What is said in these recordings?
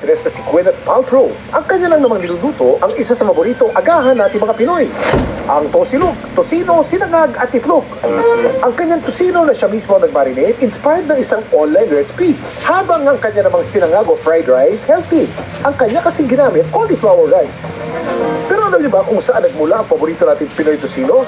actress na si Gwyneth Paltrow. Ang kanya lang namang niluluto ang isa sa paboritong agahan natin mga Pinoy. Ang tosilog, tosino, sinangag at itlog. Ang kanyang tosino na siya mismo nag-marinate, inspired ng isang online recipe. Habang ang kanya namang sinangag o fried rice, healthy. Ang kanya kasing ginamit, cauliflower rice. Pero alam niyo ba kung saan nagmula ang paborito nating Pinoy tosino?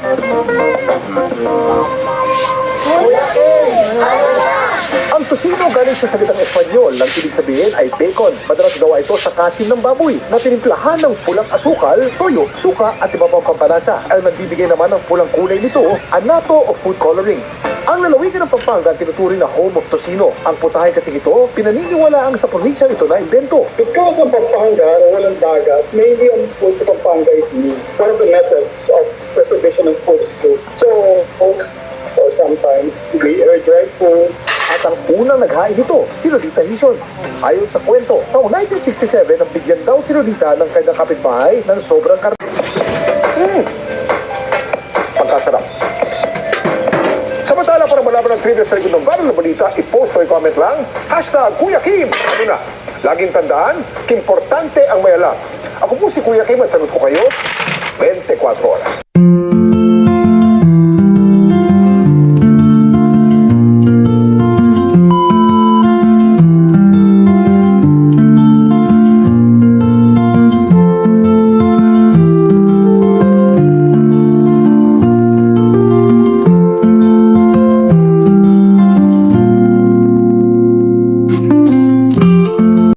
Ang tosino galing sa salitang Espanyol, ang ibig sabihin ay bacon. Madalas gawa ito sa kasim ng baboy na tinimplahan ng pulang asukal, toyo, suka at iba pang pampalasa. Ang nagbibigay naman ng pulang kulay nito, anato o food coloring. Ang lalawigan ng Pampanga tinuturing na home of tosino. Ang putahe kasi ito, pinaniniwalaang sa probinsya ito na invento. Because of Pampanga, o walang dagat, mainly ang food sa Pampanga is meat. One of the methods of preservation of food is food. So, or sometimes, we dry food. At ang unang naghain nito, si Lolita Hison. Ayon sa kwento, taong 1967 nang bigyan daw si Lolita ng kanyang kapitbahay ng sobrang pagkasarap. Samantala para malaman ang trivia sa likod ng viral na balita, i-post o i-comment lang, #Kuya Kim. Ano na? Laging tandaan, importante ang may alam. Ako po si Kuya Kim at sagot ko kayo, 24 oras.